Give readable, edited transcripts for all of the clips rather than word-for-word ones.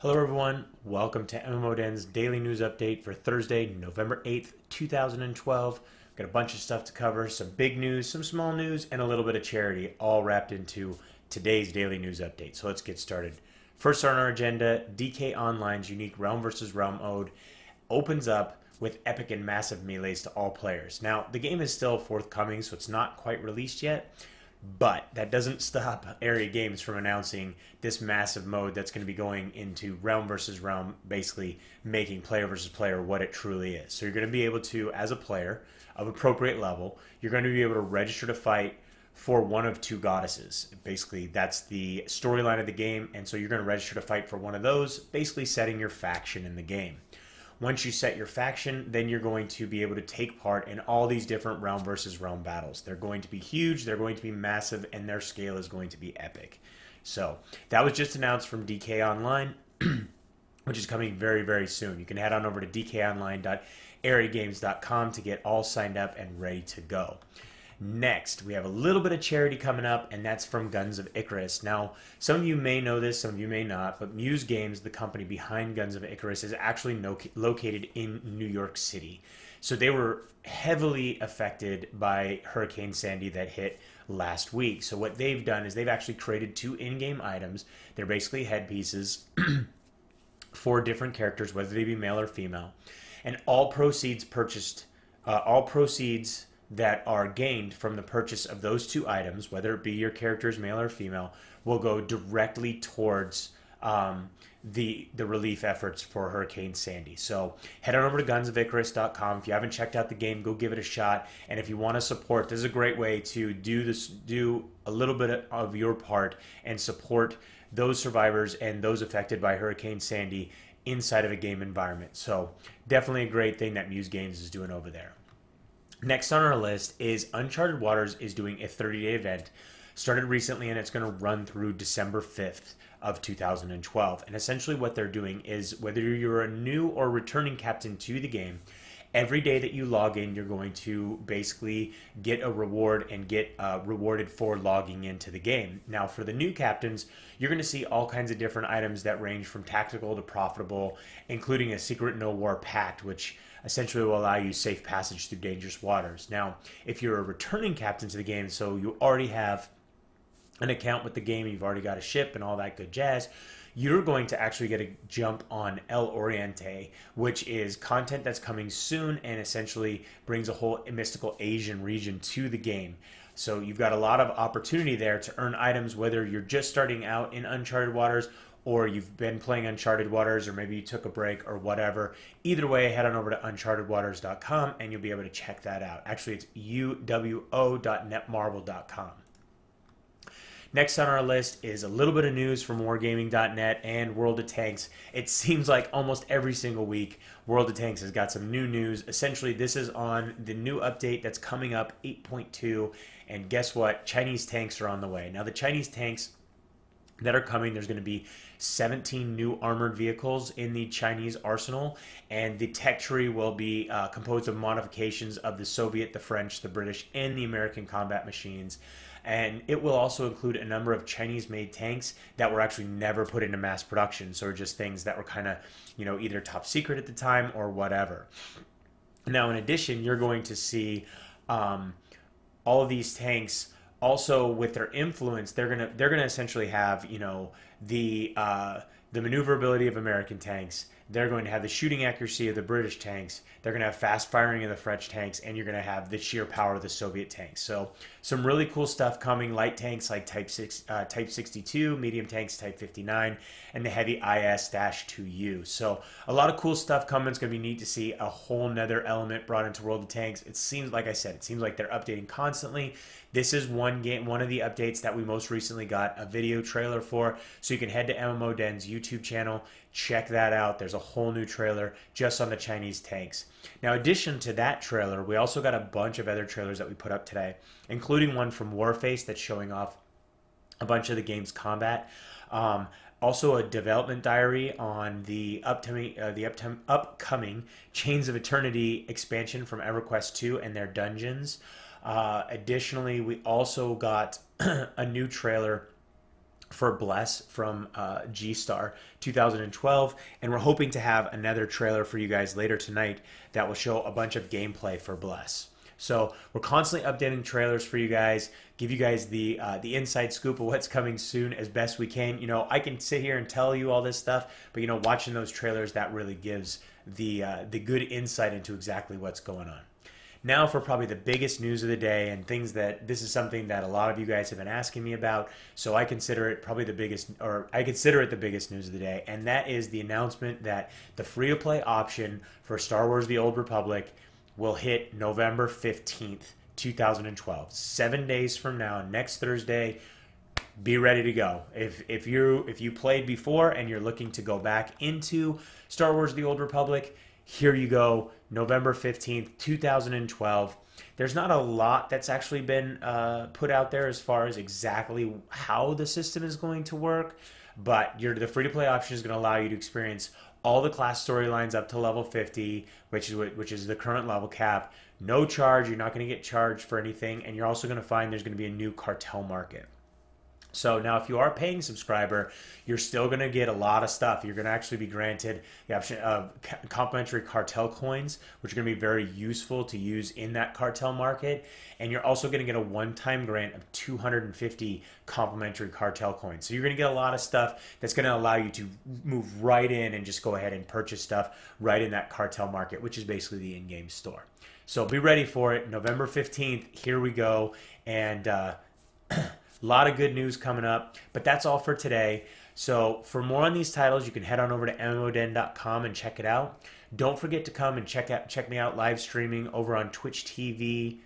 Hello everyone, welcome to MMODen's daily news update for Thursday, November 8th, 2012. Got a bunch of stuff to cover, some big news, some small news, and a little bit of charity, all wrapped into today's daily news update. So let's get started. First on our agenda, DK Online's unique Realm vs. Realm mode opens up with epic and massive melees to all players. Now, the game is still forthcoming, so it's not quite released yet. But that doesn't stop Area Games from announcing this massive mode that's going to be going into Realm versus Realm, basically making player versus player what it truly is. So you're going to be able to, as a player of appropriate level, you're going to be able to register to fight for one of two goddesses. Basically, that's the storyline of the game, and so you're going to register to fight for one of those, basically setting your faction in the game. Once you set your faction, then you're going to be able to take part in all these different Realm versus Realm battles. They're going to be huge, they're going to be massive, and their scale is going to be epic. So, that was just announced from DK Online, which is coming very, very soon. You can head on over to dkonline.areagames.com to get all signed up and ready to go. Next, we have a little bit of charity coming up, and that's from Guns of Icarus. Now, some of you may know this, some of you may not, but Muse Games, the company behind Guns of Icarus, is actually located in New York City. So they were heavily affected by Hurricane Sandy that hit last week. So what they've done is they've actually created two in-game items. They're basically headpieces for different characters, whether they be male or female. And all proceeds that are gained from the purchase of those two items, whether it be your character's male or female, will go directly towards the relief efforts for Hurricane Sandy. So head on over to gunsoficarus.com. If you haven't checked out the game, go give it a shot. And if you want to support, this is a great way to do a little bit of your part and support those survivors and those affected by Hurricane Sandy inside of a game environment. So definitely a great thing that Muse Games is doing over there. Next on our list is Uncharted Waters is doing a 30-day event. Started recently, and it's going to run through December 5th of 2012. And essentially what they're doing is, whether you're a new or returning captain to the game, every day that you log in, you're going to basically get a reward and get rewarded for logging into the game. Now, for the new captains, you're going to see all kinds of different items that range from tactical to profitable, including a secret no-war pact, which essentially will allow you safe passage through dangerous waters. Now, if you're a returning captain to the game, so you already have an account with the game, you've already got a ship and all that good jazz, you're going to actually get a jump on El Oriente, which is content that's coming soon and essentially brings a whole mystical Asian region to the game. So you've got a lot of opportunity there to earn items, whether you're just starting out in Uncharted Waters or you've been playing Uncharted Waters, or maybe you took a break or whatever. Either way, head on over to unchartedwaters.com and you'll be able to check that out. Actually, it's uwo.netmarble.com. Next on our list is a little bit of news from wargaming.net and World of Tanks. It seems like almost every single week, World of Tanks has got some new news. Essentially, this is on the new update that's coming up, 8.2, and guess what? Chinese tanks are on the way. Now, the Chinese tanks that are coming, there's going to be 17 new armored vehicles in the Chinese arsenal, and the tech tree will be composed of modifications of the Soviet, the French, the British, and the American combat machines. And it will also include a number of Chinese-made tanks that were actually never put into mass production, so just things that were kind of, either top secret at the time or whatever. Now, in addition, you're going to see all of these tanks. Also, with their influence, they're gonna essentially have the maneuverability of American tanks. They're going to have the shooting accuracy of the British tanks. They're going to have fast firing of the French tanks, and you're going to have the sheer power of the Soviet tanks. So some really cool stuff coming. Light tanks like Type 62, medium tanks Type 59, and the heavy IS-2U. So a lot of cool stuff coming. It's going to be neat to see a whole nother element brought into World of Tanks. It seems, like I said, it seems like they're updating constantly. This is one of the updates that we most recently got a video trailer for. So you can head to MMODen's YouTube channel, check that out. There's a whole new trailer just on the Chinese tanks. Now, in addition to that trailer, we also got a bunch of other trailers that we put up today, including one from Warface that's showing off a bunch of the game's combat. Also, a development diary on the upcoming Chains of Eternity expansion from EverQuest 2 and their dungeons. Additionally, we also got a new trailer for Bless from G-Star 2012, and we're hoping to have another trailer for you guys later tonight that will show a bunch of gameplay for Bless. So we're constantly updating trailers for you guys, give you guys the inside scoop of what's coming soon as best we can. You know, I can sit here and tell you all this stuff, but you know, watching those trailers, that really gives the good insight into exactly what's going on. Now for probably the biggest news of the day, and things that this is something that a lot of you guys have been asking me about, so I consider it probably the biggest, or I consider it the biggest news of the day, and that is the announcement that the free-to-play option for Star Wars: The Old Republic will hit November 15th, 2012. 7 days from now, next Thursday. Be ready to go. If you played before and you're looking to go back into Star Wars: The Old Republic, here you go, November 15th, 2012. There's not a lot that's actually been put out there as far as exactly how the system is going to work, but the free-to-play option is going to allow you to experience all the class storylines up to level 50, which is the current level cap. No charge. You're not going to get charged for anything, and you're also going to find there's going to be a new cartel market. So now if you are a paying subscriber, you're still going to get a lot of stuff. You're going to actually be granted the option of complimentary cartel coins, which are going to be very useful to use in that cartel market. And you're also going to get a one-time grant of 250 complimentary cartel coins. So you're going to get a lot of stuff that's going to allow you to move right in and just go ahead and purchase stuff right in that cartel market, which is basically the in-game store. So be ready for it. November 15th, here we go. And a lot of good news coming up, but that's all for today. So for more on these titles, you can head on over to MMODen.com and check it out. Don't forget to come and check me out live streaming over on Twitch TV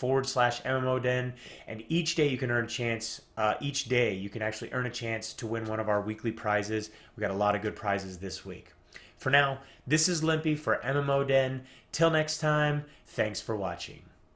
/MMODen. And each day you can earn a chance. Each day you can actually earn a chance to win one of our weekly prizes. We got a lot of good prizes this week. For now, this is Limpy for MMODen. Till next time, thanks for watching.